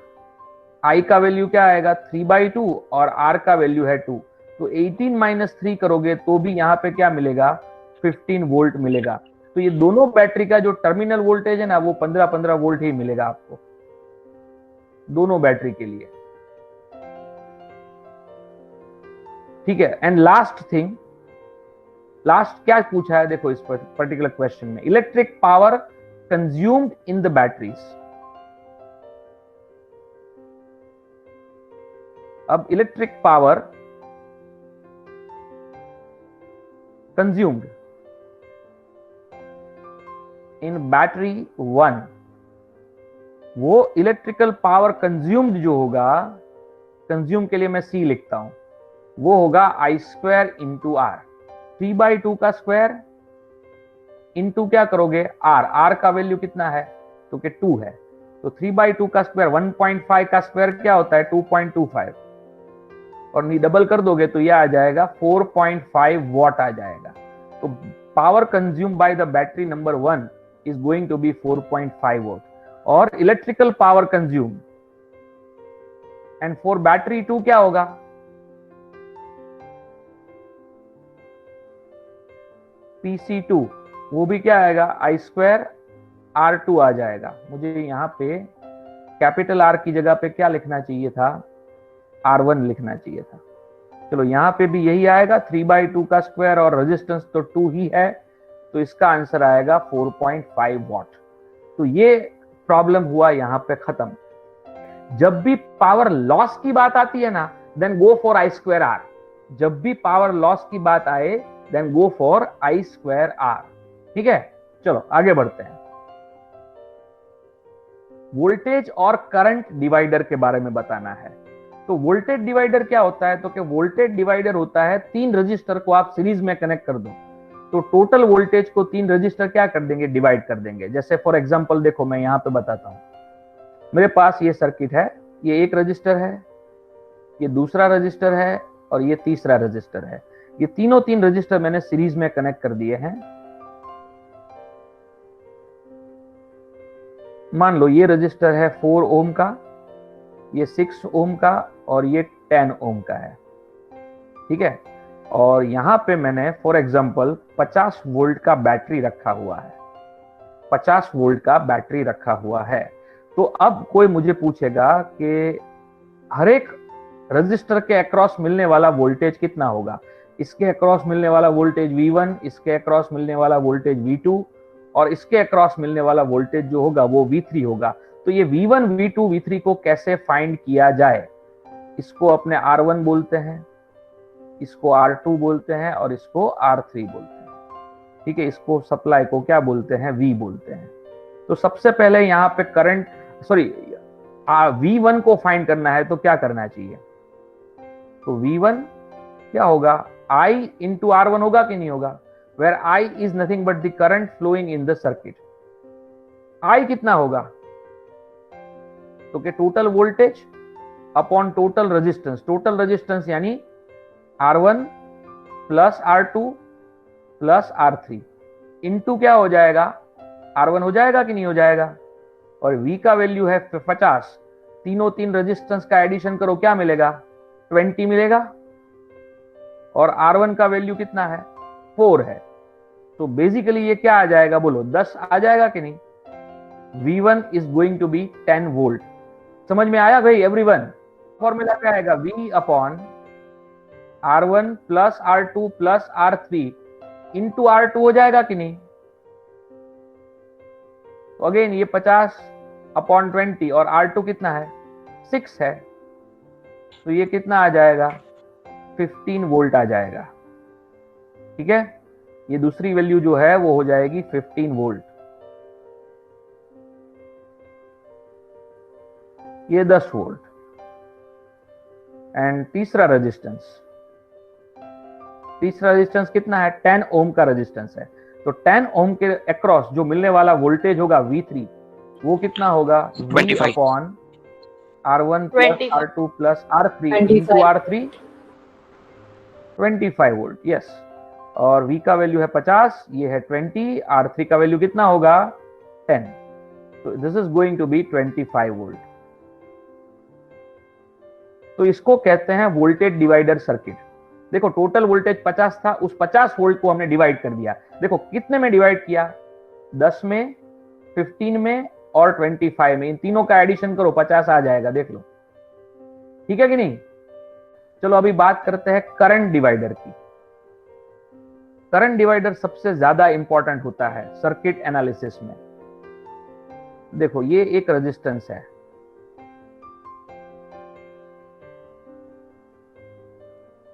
I का वैल्यू क्या आएगा? 3/2 और R का वैल्यू है 2। तो 18 माइनस 3 करोगे तो भी यहाँ पे क्या मिलेगा? 15 वोल्ट मिलेगा। तो ये दोनों बैटरी का जो टर्मिनल वोल्टेज है ना वो 15-15 वोल्ट ही मिलेगा आपको दोनों बैटरी के लिए। ठीक है। एंड लास्ट थिंग, लास्ट क्या पूछा है देखो इस पर्टिकुलर क्वेश्चन में, electric power consumed in the batteries. अब electric power consumed in battery 1, वो इलेक्ट्रिकल पावर कंज्यूम्ड जो होगा, कंज्यूम के लिए मैं C लिखता हूं, वो होगा I² इंटू R। 3/2 का स्क्वायर इंटू क्या करोगे? R का वैल्यू कितना है? तो कि 2 है। तो 3/2 का स्क्वायर 1.5 का स्क्वायर क्या होता है? 2.25 और डबल कर दोगे तो ये आ जाएगा 4.5 वॉट आ जाएगा। तो power consume by the battery number 1 is going to be 4.5 watt. और electrical power consume and for battery 2 क्या होगा? PC2, वो भी क्या आएगा? I² R2 आ जाएगा। मुझे यहाँ पे कैपिटल R की जगह पे क्या लिखना चाहिए था? R1 लिखना चाहिए था। चलो यहाँ पे भी यही आएगा, 3/2 का स्क्वायर और रेजिस्टेंस तो 2 ही है, तो इसका आंसर आएगा 4.5 वॉट। तो ये प्रॉब्लम हुआ यहाँ पे खत्म। जब भी पावर लॉस की बात आती है ना, then go for I² R। जब भी पावर लॉस की बात आए then go for I² R। ठीक है, चलो आगे बढ़ते हैं। वोल्टेज और करंट डिवाइडर के बारे में बताना है। तो वोल्टेज डिवाइडर क्या होता है? तो कि वोल्टेज डिवाइडर होता है 3 रजिस्टर को आप सीरीज में कनेक्ट कर दो तो टोटल वोल्टेज को 3 रजिस्टर क्या कर देंगे? डिवाइड कर देंगे। जैसे फॉर एग्जांपल देखो मैं यहां पे बताता हूं, मेरे पास ये सर्किट है, ये एक रजिस्टर है, ये दूसरा रजिस्टर है और ये तीसरा रजिस्टर है। ये तीनों 3 रजिस्टर मैंने सीरीज में कनेक्ट कर दिए हैं। मान लो ये रजिस्टर है 4 ओम का, ये 6 ओम का और ये 10 ओम का है। ठीक है, और यहां पे मैंने फॉर एग्जांपल 50 वोल्ट का बैटरी रखा हुआ है, 50 वोल्ट का बैटरी रखा हुआ है। तो अब कोई मुझे पूछेगा कि हर एक रजिस्टर के अक्रॉस मिलने वाला वोल्टेज कितना होगा? इसके अक्रॉस मिलने वाला वोल्टेज V1, इसके अक्रॉस मिलने वाला वोल्टेज V2 और इसके अक्रॉस मिलने वाला वोल्टेज जो होगा वो V3 होगा। तो ये V1, V2, V3 को कैसे फाइंड किया जाए? इसको अपने R1 बोलते हैं, इसको R2 बोलते हैं और इसको R3 बोलते हैं। ठीक है, इसको सप्लाई को क्या बोलते हैं? V बोलते हैं। तो सबसे पहले यहाँ पे करंट V1 को फाइंड करना है तो क्या करना चाहिए? तो V1 क्या होगा? I इंटू R1 होगा कि नहीं होगा? Where I is nothing but the current flowing in the circuit. I कितना होगा? तो कि total voltage upon total resistance यानी R1 plus R2 plus R3 into क्या हो जाएगा, R1 हो जाएगा कि नहीं हो जाएगा, और V का वैल्यू है 50, तीन रेजिस्टेंस का एडिशन करो क्या मिलेगा, 20 मिलेगा, और R1 का वैल्यू कितना है, 4 है। तो बेसिकली ये क्या आ जाएगा, बोलो 10 आ जाएगा कि नहीं। V1 is going to be 10 volt. समझ में आया भाई एवरीवन। फॉर्मूला क्या आएगा, V upon R1 plus R2 plus R3 into R2 हो जाएगा कि नहीं। तो अगेन ये 50 अपॉन 20 और R2 कितना है, 6 है, तो ये कितना आ जाएगा, 15 वोल्ट आ जाएगा। ठीक है, ये दूसरी वैल्यू जो है वो हो जाएगी 15 वोल्ट, ये 10 वोल्ट। एंड तीसरा रेजिस्टेंस कितना है, 10 ओम का रेजिस्टेंस है। तो 10 ओम के अक्रॉस जो मिलने वाला वोल्टेज होगा V3 वो कितना होगा,
25
upon R1 plus
25
R2 plus R3 into R3 25 volt. Yes, और V का वैल्यू है 50, ये है 20, R3 का वैल्यू कितना होगा, 10। तो this is going to be 25 volt. तो इसको कहते हैं वोल्टेज डिवाइडर सर्किट। देखो टोटल वोल्टेज 50 था, उस 50 वोल्ट को हमने डिवाइड कर दिया। देखो कितने में डिवाइड किया, 10 में, 15 में और 25 में। इन तीनों का एडिशन करो, 50 आ जाएगा, देख लो। ठीक है कि नहीं। चलो अभी बात करते हैं करंट डिवाइडर की। करंट डिवाइडर सबसे ज्यादा इंपॉर्टेंट होता है सर्किट एनालिसिस में। देखो ये एक रेजिस्टेंस है,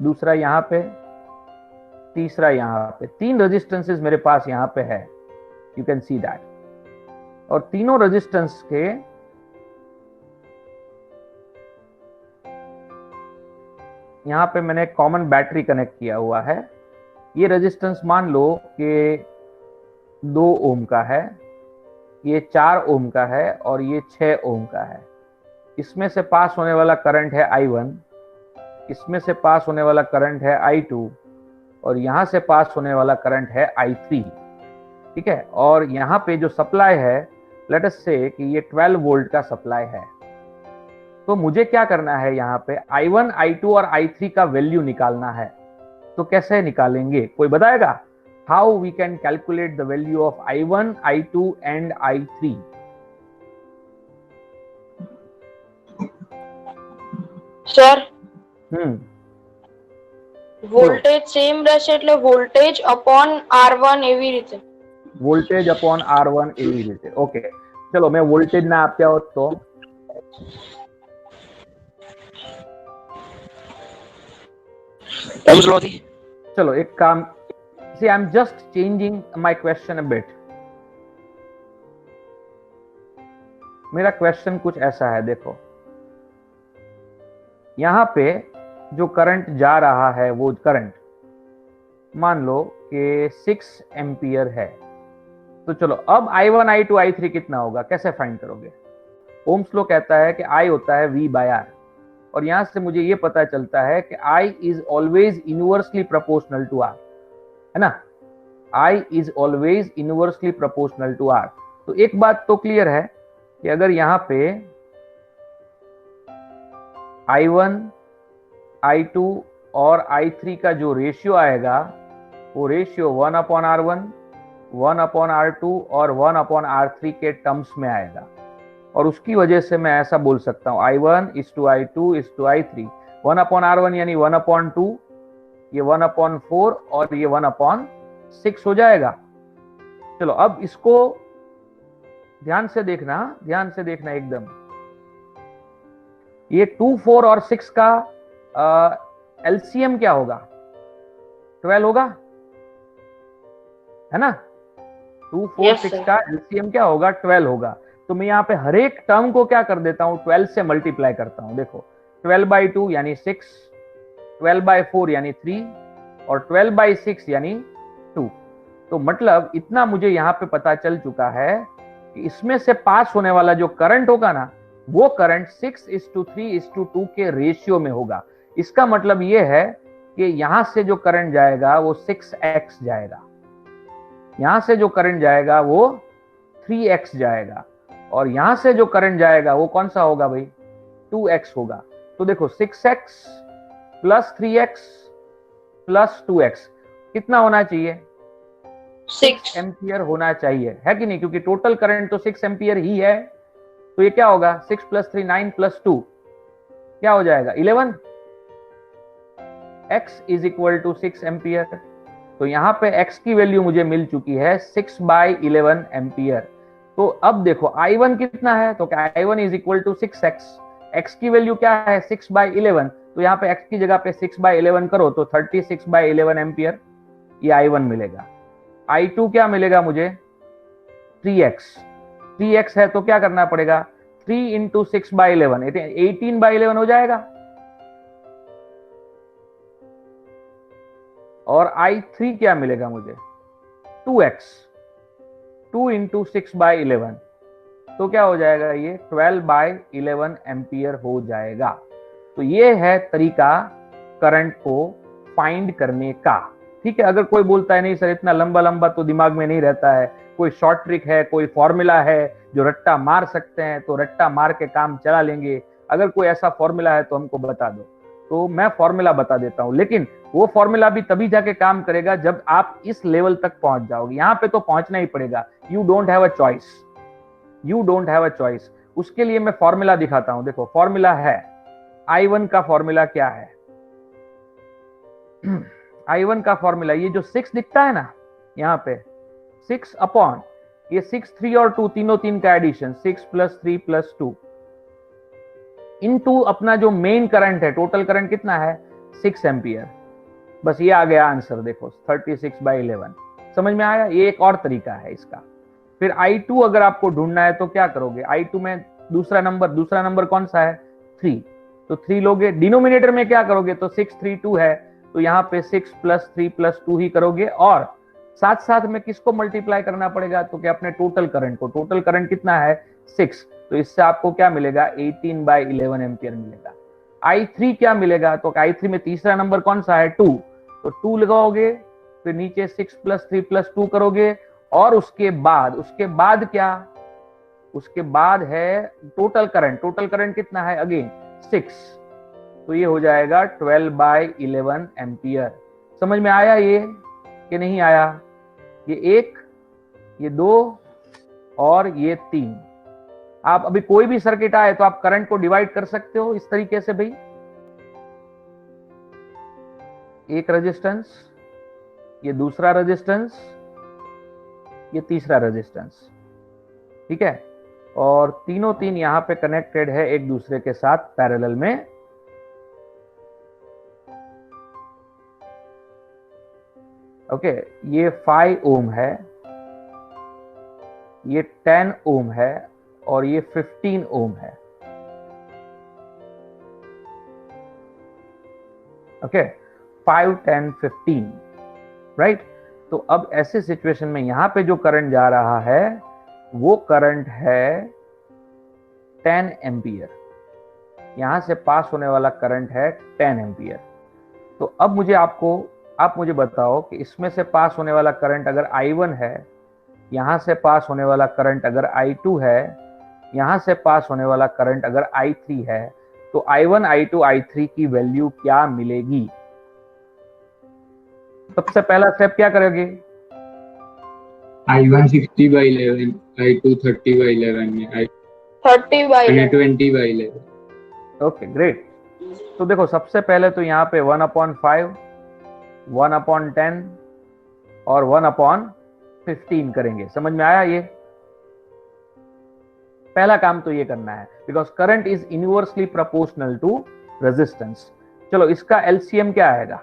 दूसरा यहां पे, तीसरा यहां पे, 3 रेजिस्टेंसेस मेरे पास यहां पे है, यू कैन सी दैट। और तीनों रेजिस्टेंस के यहां पे मैंने कॉमन बैटरी कनेक्ट किया हुआ है। ये रेजिस्टेंस मान लो कि 2 ओम का है, ये 4 ओम का है और ये 6 ओम का है। इसमें से पास होने वाला करंट है I1, इसमें से पास होने वाला करंट है I2 और यहां से पास होने वाला करंट है I3। ठीक है, और यहां पे जो सप्लाई है, लेट अस से कि ये 12 वोल्ट का सप्लाई है। तो मुझे क्या करना है, यहाँ पे I1, I2 और I3 का वैल्यू निकालना है। तो कैसे निकालेंगे, कोई बताएगा, how we can calculate the value of I1, I2 and I3।
Sir
hmm,
voltage same રહેશે એટલે વોલ્ટેજ અપોન R1 એવી રીતે।
વોલ્ટેજ અપોન R1 એવી રીતે। ઓકે, ચલો मैं वोल्टेज ना आप्या होत तो चलो एक काम, see I am just changing my question a bit. मेरा क्वेश्चन कुछ ऐसा है, देखो यहां पे जो करंट जा रहा है वो करंट मान लो कि 6 एम्पियर है। तो चलो अब I1, I2, I3 कितना होगा, कैसे फाइंड करोगे। ओम्स लॉ कहता है कि I होता है V बाय R, और यहां से मुझे ये पता चलता है कि I is always inversely proportional to R, है ना। I is always inversely proportional to R। तो एक बात तो क्लियर है कि अगर यहां पे I1, I2 और I3 का जो रेशियो आएगा वो रेशियो 1/R1, 1/R2 और 1/R3 के टर्म्स में आएगा। और उसकी वजह से मैं ऐसा बोल सकता हूं I1 is to I2 is to I3, 1/R1 यानी 1/2, ये 1/4 और ये 1/6 हो जाएगा। चलो अब इसको ध्यान से देखना एकदम। ये 2, 4 और 6 का एलसीएम क्या होगा, 12 होगा, है ना। 2, 4,
Yes,
6
sir.
का एलसीएम क्या होगा, 12 होगा। तो मैं यहाँ पे हर एक टर्म को क्या कर देता हूँ, 12 से मल्टीप्लाई करता हूँ। देखो 12/2 यानी 6, 12/4 यानी 3 और 12/6 यानी 2। तो मतलब इतना मुझे यहाँ पे पता चल चुका है कि इसमें से पास होने वाला जो करंट होगा ना वो करंट 6:3:2 के रेशियो में होगा। इसका मतलब ये है कि यहां से जो करंट जाएगा वो 6x जाएगा, यहां से जो करंट जाएगा वो 3x जाएगा, और यहां से जो करंट जाएगा वो कौन सा होगा भाई, 2x होगा। तो देखो 6x plus 3x plus 2x कितना होना चाहिए, 6 एम्पियर होना चाहिए, है कि नहीं, क्योंकि टोटल करंट तो 6 एम्पियर ही है। तो ये क्या होगा, 6 + 3 9 + 2 क्या हो जाएगा 11, x = 6 एम्पियर। तो यहां पे x की वैल्यू मुझे मिल चुकी है 6/11 एम्पियर। तो अब देखो I1 कितना है, तो I1 = 6x, x की वैल्यू क्या है 6/11, तो यहाँ पे x की जगह पे 6/11 करो तो 36/11 एम्पियर ये I1 मिलेगा। I2 क्या मिलेगा मुझे 3x है, तो क्या करना पड़ेगा 3 × 6/11 18/11 हो जाएगा। और I3 क्या मिलेगा मुझे 2x 2 × 6/11, तो क्या हो जाएगा ये 12/11 एम्पियर हो जाएगा। तो ये है तरीका करंट को फाइंड करने का। ठीक है, अगर कोई बोलता है नहीं सर इतना लंबा लंबा तो दिमाग में नहीं रहता है, कोई शॉर्ट ट्रिक है, कोई फॉर्मूला है जो रट्टा मार सकते हैं, तो रट्टा मार के काम चला लेंगे, अगर कोई ऐसा फॉर्मूला है तो हमको बता दो। तो मैं फॉर्मूला बता देता हूं, लेकिन वो फॉर्मूला भी तभी जाके काम करेगा जब आप इस लेवल तक पहुंच जाओगे। यहां पे तो पहुंचना ही पड़ेगा, you don't have a choice. उसके लिए मैं फॉर्मूला दिखाता हूं। देखो फॉर्मूला है I1 का फॉर्मूला क्या है I1 का फॉर्मूला ये जो 6 दिखता है ना यहाँ पे 6 अपॉन ये 6 3 और 2 तीनों 3 का एडिशन 6 + 3 + 2 इनटू अपना जो मेन करंट है, टोटल करंट कितना है 6 एम्पियर। बस ये आ गया आंसर, देखो 36/11। समझ में आया, ये एक और तरीका है इसका। फिर I2 अगर आपको ढूंढना है तो क्या करोगे, I2 में दूसरा नंबर कौन सा है 3, तो 3 लोगे, डिनोमिनेटर में क्या करोगे तो 6 3 2 है, तो यहाँ पे 6 + 3 + 2 ही करोगे, और साथ साथ में किसको मल्टीप्लाई करना पड़ेगा, तो क्या अपने टोटल करंट को। टोटल करंट कितना है 6, तो इससे आपको क्या मिलेगा 18/11 एम्पियर मिलेगा। I3 क्या मिलेगा, तो I3 में तीसरा नंबर कौन सा है 2, तो 2 लगाओगे, फिर नीचे 6 + 3 + 2 करोगे, और उसके बाद क्या, उसके बाद है टोटल करंट कितना है अगेन 6, तो ये हो जाएगा 12/11 एम्पियर। समझ में आया ये कि नहीं आया, ये 1 ये 2 और ये 3। आप अभी कोई भी सर्किट आए तो आप करंट को डिवाइड कर सकते हो इस तरीके से भाई, एक रेजिस्टेंस, ये दूसरा रेजिस्टेंस, ये तीसरा रेजिस्टेंस, ठीक है, और तीनों तीन यहां पे कनेक्टेड है एक दूसरे के साथ पैरेलल में। ओके, ये 5 ओम है, ये 10 ओम है, और ये 15 ओम है। Okay 5 10 15 right. तो अब ऐसे सिचुएशन में यहां पे जो करंट जा रहा है वो करंट है 10 एम्पियर, यहां से पास होने वाला करंट है 10 एम्पियर। तो अब आप मुझे बताओ कि इसमें से पास होने वाला करंट अगर I1 है, यहां से पास होने वाला करंट अगर I2 है, यहां से पास होने वाला करंट अगर I3 है, तो I1 I2 I3 की वैल्यू क्या मिलेगी। सबसे पहला स्टेप क्या करोगे,
I1 60/11, I2 30/11,
30/11
20/11।
Okay great. तो देखो सबसे पहले तो यहाँ पे 1/5 1/10 और 1/15 करेंगे। समझ में आया, ये पहला काम तो ये करना है, because current is inversely proportional to resistance. चलो इसका एलसीएम क्या आएगा,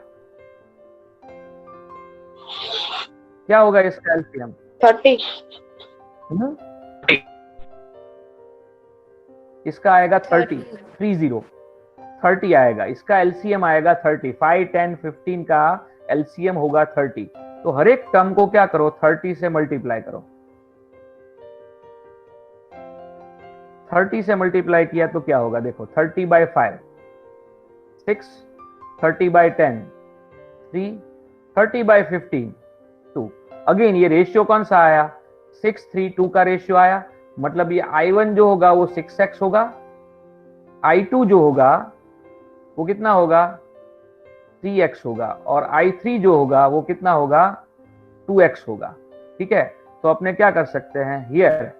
क्या होगा इसका एलसीएम
30
इसका आएगा 30 आएगा, इसका एलसीएम आएगा 30। 5 10 15 का एलसीएम होगा 30। तो हर एक टर्म को क्या करो 30 से मल्टीप्लाई करो। 30 से मल्टीप्लाई किया तो क्या होगा, देखो 30/5 6, 30/10 3, 30/15 2। अगेन ये रेशियो कौन सा आया, 6:3:2 का रेशियो आया, मतलब ये I1 जो होगा वो 6x होगा, I2 जो होगा वो कितना होगा 3x होगा, और I3 जो होगा वो कितना होगा 2x होगा। ठीक है, तो अपने क्या कर सकते हैं, हियर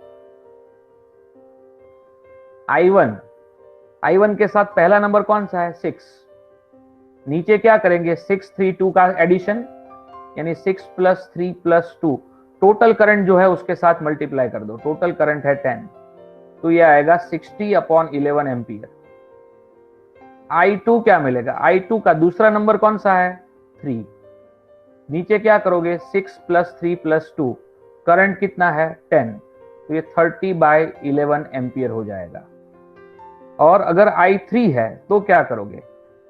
I1 के साथ पहला नंबर कौन सा है 6, नीचे क्या करेंगे 6:3:2 का एडिशन, यानी 6 + 3 + 2, टोटल करंट जो है उसके साथ मल्टीप्लाई कर दो, टोटल करंट है 10, तो ये आएगा 60/11 एम्पियर। I2 क्या मिलेगा, I2 का दूसरा नंबर कौन सा है 3, नीचे क्या करोगे 6 + 3 + 2, करंट कितना है 10, तो ये 30/11 एम्पियर हो जाएगा। और अगर I3 है तो क्या करोगे,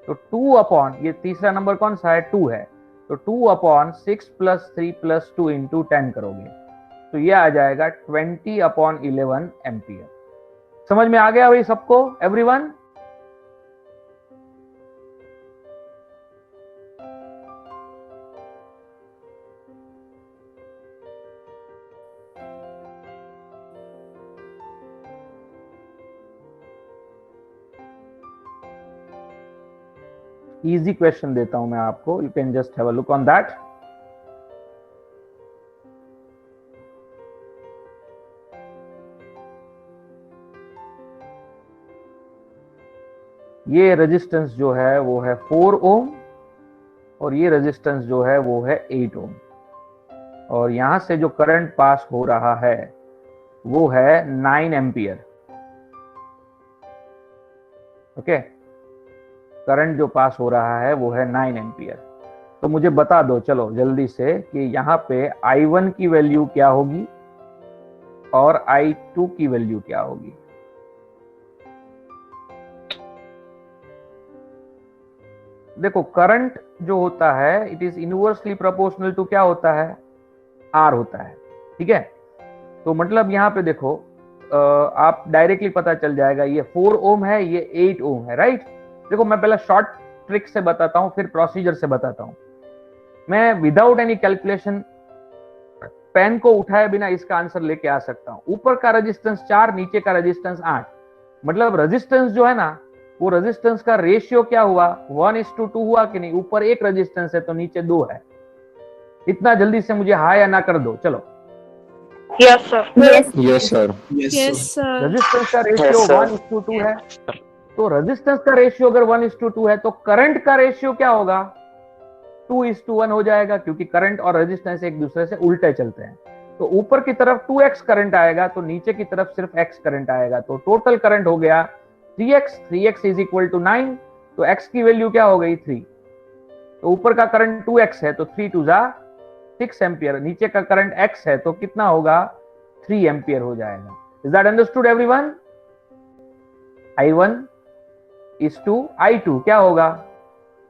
तो 2 ये तीसरा नंबर कौन सा है 2 है, तो 2/6 + 3 + 2 × 10 करोगे, तो ये आ जाएगा 20/11 एम्पियर। समझ में आ गया भाई सबको, एवरीवन? इजी क्वेश्चन देता हूं मैं आपको, you can just have a look on that. ये रेजिस्टेंस जो है वो है 4 ओम, और ये रेजिस्टेंस जो है वो है 8 ओम, और यहां से जो करंट पास हो रहा है वो है 9 एम्पियर। ओके, करंट जो पास हो रहा है वो है 9 एम्पियर। तो मुझे बता दो चलो जल्दी से कि यहाँ पे I1 की वैल्यू क्या होगी और I2 की वैल्यू क्या होगी। देखो करंट जो होता है it is inversely proportional to क्या होता है, R होता है। ठीक है, तो मतलब यहाँ पे देखो आप डायरेक्टली पता चल जाएगा, ये 4 ओम है, ये 8 ओम है, राइट। देखो मैं पहला शॉर्ट ट्रिक से बताता हूं, फिर प्रोसीजर से बताता हूं। मैं विदाउट एनी कैलकुलेशन पेन को उठाए बिना इसका आंसर लेके आ सकता हूं। ऊपर का रेजिस्टेंस 4, नीचे का रेजिस्टेंस 8, मतलब रेजिस्टेंस जो है ना वो रेजिस्टेंस का रेशियो क्या हुआ 1:2 हुआ कि नहीं, ऊपर एक रेजिस्टेंस है तो नीचे 2 है। इतना जल्दी से मुझे हाँ या ना कर दो, चलो।
Yes, sir.
Yes, sir.
Yes, sir.
Resistance का रेशियो 1:2 है, तो रेजिस्टेंस का रेशियो अगर 1:2 है तो करंट का रेशियो क्या होगा 2:1 हो जाएगा, क्योंकि करंट और रेजिस्टेंस एक दूसरे से उल्टे चलते हैं। तो ऊपर की तरफ 2x करंट आएगा, तो नीचे की तरफ सिर्फ x करंट आएगा, तो टोटल करंट हो गया 3x। 3x = 9, तो x की वैल्यू क्या हो गई 3। तो ऊपर का करंट 2x है तो 3 × 2 = 6 एम्पियर, नीचे का करंट x है तो कितना होगा 3 एम्पियर हो जाएगा। Is that understood everyone? I1 = I2 क्या होगा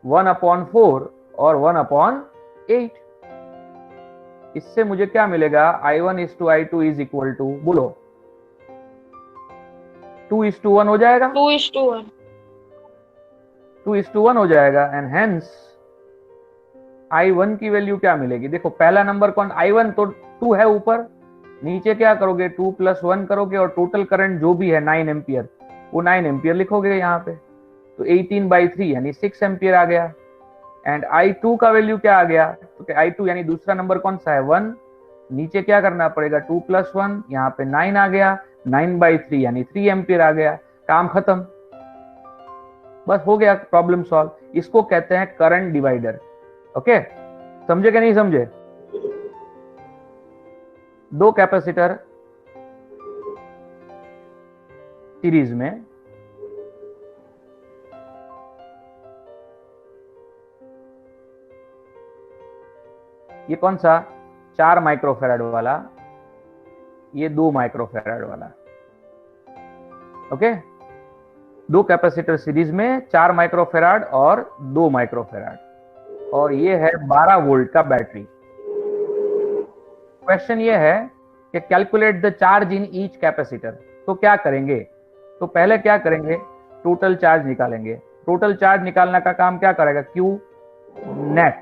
1/4 और 1/8। इससे मुझे क्या मिलेगा, I1 = I2 = बोलो 2:1 हो जाएगा,
2:1.
2:1 हो जाएगा। एंड हेंस I1 की वैल्यू क्या मिलेगी, देखो पहला नंबर कौन, I1 तो 2 है ऊपर, नीचे क्या करोगे 2 + 1 करोगे, और टोटल करंट जो भी है 9 एम्पियर, वो 9 एम्पियर लिखोगे यहाँ पे, तो 18/3 यानी 6 एम्पियर आ गया। एंड I2 का वैल्यू क्या आ गया, तो I2 यानी दूसरा नंबर कौन सा है 1, नीचे क्या करना पड़ेगा 2 + 1, यहाँ पे 9 आ गया, 9/3 यानी 3 एम्पियर आ गया, काम खत्म, बस हो गया, प्रॉब्लम सॉल्व। इसको कहते हैं करंट डिवाइडर। ओके, समझे कि नहीं समझे? 2 कैपेसिटर सीरीज में, ये कौन सा 4 माइक्रोफैराड वाला, ये 2 माइक्रोफैराड वाला। ओके, 2 कैपेसिटर सीरीज में 4 माइक्रोफैराड और 2 माइक्रोफैराड, और ये है 12 वोल्ट का बैटरी। क्वेश्चन ये है कि calculate the charge in each capacitor. तो क्या करेंगे, तो पहले क्या करेंगे, टोटल चार्ज निकालेंगे। टोटल चार्ज निकालने का काम क्या करेगा, क्यू नेट।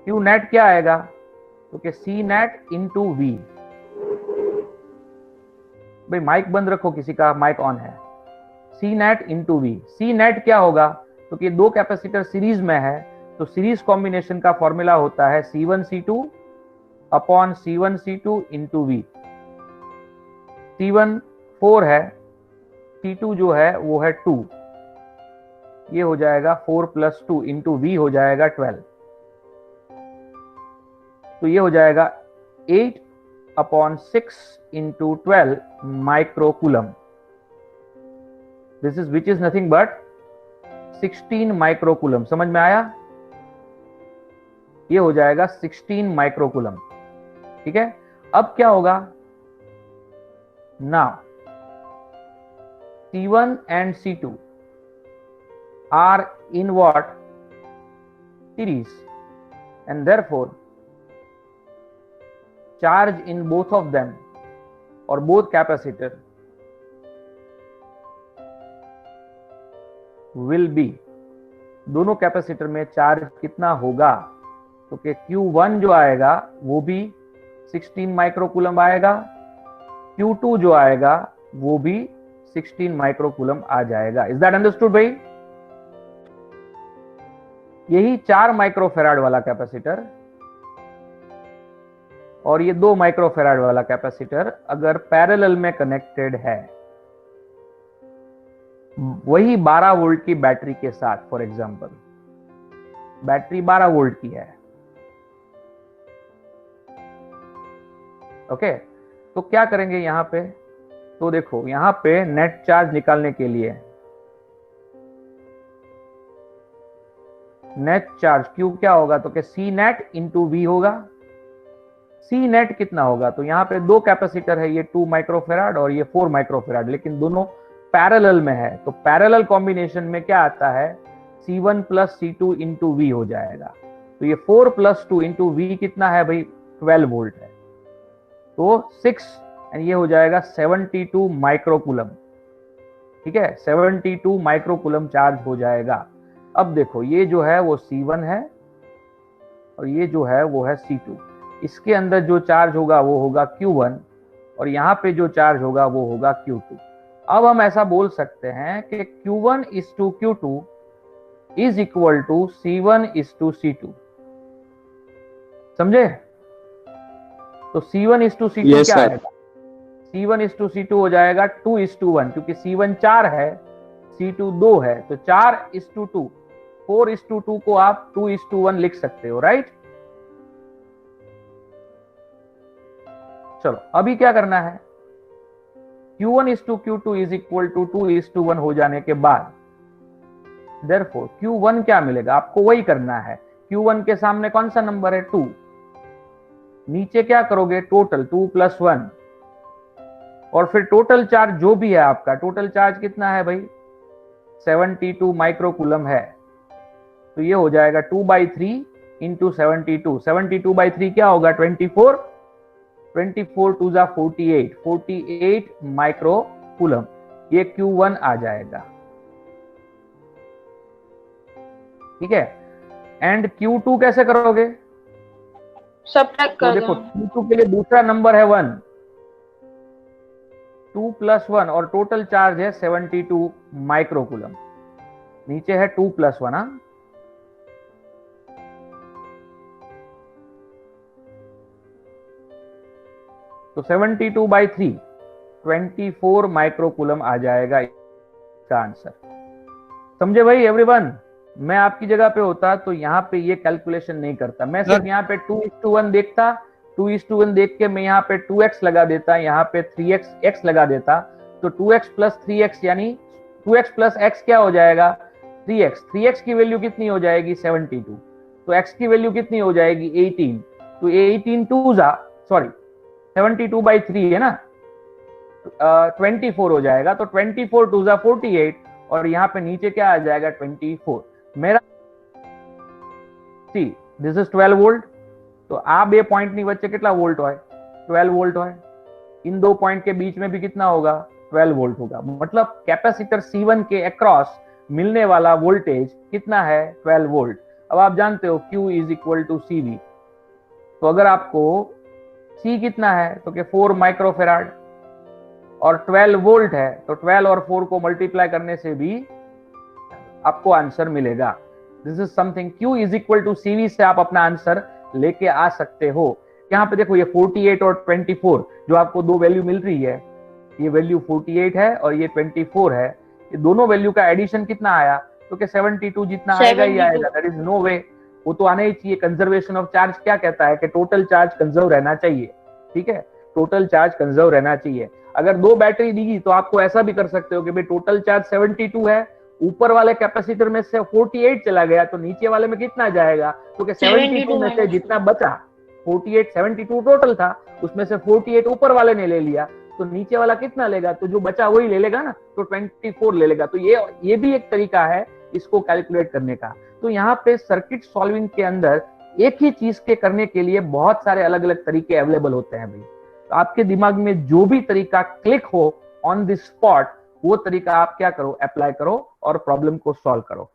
क्यू नेट क्या आएगा, तो कि सी नेट इंटू वी। भाई माइक बंद रखो, किसी का माइक ऑन है। C net into V. C net क्या होगा, तो कि दो कैपेसिटर सीरीज में है, तो सीरीज कॉम्बिनेशन का फॉर्मूला होता है C1C2 upon C1C2 into we. C1 4 है, C2 जो है वो है 2, ये हो जाएगा 4 + 2 इंटू वी हो जाएगा 12। तो ये हो जाएगा 8/6 into 12 microcoulomb. This is which is nothing but 16 microcoulomb. समझ में आया, ये हो जाएगा 16 माइक्रोकूलम। ठीक है, अब क्या होगा, now C1 and C2 are in what, series, and therefore charge in both of them or both capacitor will be, दोनों कैपेसिटर में चार्ज कितना होगा, तो कि Q1 जो आएगा वो भी 16 माइक्रोकूलम आएगा, Q2 जो आएगा वो भी 16 माइक्रोकूलम आ जाएगा। इज दैट अंडरस्टूड भाई? यही 4 माइक्रोफेराड वाला कैपेसिटर और ये 2 माइक्रोफेराड वाला कैपेसिटर अगर पैरेलल में कनेक्टेड है, वही 12 वोल्ट की बैटरी के साथ, फॉर एग्जांपल बैटरी 12 वोल्ट की है, ओके, तो क्या करेंगे यहां पे, तो देखो यहां पे नेट चार्ज निकालने के लिए नेट चार्ज क्यू क्या होगा, तो कि सी नेट इंटू वी होगा। सी नेट कितना होगा, तो यहां पे 2 कैपेसिटर है, ये 2 माइक्रोफेराड और ये 4 माइक्रोफेराड, लेकिन दोनों पैरेलल में है, तो पैरेलल कॉम्बिनेशन में क्या आता है, C1 + C2 इंटू वी हो जाएगा। तो ये 4 + 2 इंटू वी कितना है भाई, 12 वोल्ट है, तो 6 एंड ये हो जाएगा 72 माइक्रोकूलम। ठीक है, 72 माइक्रोकूलम चार्ज हो जाएगा। अब देखो ये जो है वो C1 है और ये जो है वो है C2। इसके अंदर जो चार्ज होगा वो होगा Q1 और यहाँ पे जो चार्ज होगा वो होगा Q2। अब हम ऐसा बोल सकते हैं कि Q1 is to Q2 is equal to C1 is to C2। समझे? तो C1 is to C2
Yes,
क्या
sir.
आएगा, C1 is to C2 हो जाएगा 2 is to 1, क्योंकि C1 4 है, C2 2 है, तो 4 is to 2, 4 is to 2 को आप 2 is to 1 लिख सकते हो, राइट? चलो अभी क्या करना है, Q1 is to Q2 is equal to 2 is to 1 हो जाने के बाद therefore Q1 क्या मिलेगा, आपको वही करना है। Q1 के सामने कौन सा नंबर है, 2, नीचे क्या करोगे, टोटल 2 + 1 और फिर टोटल चार्ज जो भी है आपका, टोटल चार्ज कितना है भाई, 72 माइक्रोकूलम है, तो ये हो जाएगा 2/3 इंटू 72। 72/3 क्या होगा, 24, 24 2 = 48, 48 माइक्रोकूलम, ये Q1 आ जाएगा। ठीक है, एंड Q2 कैसे करोगे,
सब्ट्रैक्ट
तो
कर
देखो
दो।
Q2 के लिए दूसरा नंबर है 1, 2 + 1 और टोटल चार्ज है 72 माइक्रोकूलम, नीचे है 2 + 1। हाँ, तो 72/3 24 माइक्रोकूलम आ जाएगा इसका आंसर। समझे भाई एवरीवन? मैं आपकी जगह पे होता तो यहाँ पे ये कैलकुलेशन नहीं करता, मैं सिर्फ यहाँ पे 2:1 देखता, 2:1 देख के मैं यहाँ पे 2x लगा देता, यहाँ पे 3x लगा देता, तो 2x + 3x यानी 2x + x क्या हो जाएगा, 3x। 3x की वैल्यू कितनी हो जाएगी, 72, तो x की वैल्यू कितनी हो जाएगी, 18, तो 18 2 सॉरी 72/3 है ना, 24 हो जाएगा, तो 24 2 = 48 और यहाँ पे नीचे क्या आ जाएगा, 24। मेरा सी दिस इज 12 वोल्ट, तो आप ये पॉइंट नहीं बच्चे कितना वोल्ट है, 12 वोल्ट है। इन दो पॉइंट के बीच में भी कितना होगा, 12 वोल्ट होगा। मतलब कैपेसिटर C1 के अक्रॉस मिलने वाला वोल्टेज कितना है, 12 वोल्ट। अब आप जानते हो Q is equal to CV, तो अगर आपको C कितना है तो कि 4 माइक्रोफेराड और 12 वोल्ट है, तो 12 और 4 को मल्टीप्लाई करने से भी आपको आंसर मिलेगा। This is something, Q is equal to CV से आप अपना आंसर लेके आ सकते हो। यहाँ पे देखो ये 48 और 24 जो आपको दो वैल्यू मिल रही है, ये वैल्यू 48 है और ये 24 है, ये दोनों वैल्यू का एडिशन कितना आया, तो कि 72 जितना आएगा ही आएगा, दैट इज नो वे, वो तो आना ही चाहिए। कंजर्वेशन ऑफ चार्ज क्या कहता है कि टोटल चार्ज कंजर्व रहना चाहिए, ठीक है, टोटल चार्ज कंजर्व रहना चाहिए। अगर दो बैटरी दी तो आपको ऐसा भी कर सकते हो कि भाई टोटल चार्ज 72 है, ऊपर वाले कैपेसिटर में से 48 चला गया तो नीचे वाले में कितना जाएगा, तो कि 72 में से जितना बचा, 48 72 टोटल था, उसमें से 48 ऊपर वाले ने ले लिया, तो नीचे वाला कितना लेगा, तो जो बचा वही ले लेगा ना, तो 24 ले लेगा। तो ये भी एक तरीका है इसको कैलकुलेट करने का। तो यहाँ पे सर्किट सॉल्विंग के अंदर एक ही चीज के करने के लिए बहुत सारे अलग अलग तरीके अवेलेबल होते हैं भाई। तो आपके दिमाग में जो भी तरीका क्लिक हो ऑन द स्पॉट, वो तरीका आप क्या करो, अप्लाई करो और प्रॉब्लम को सॉल्व करो।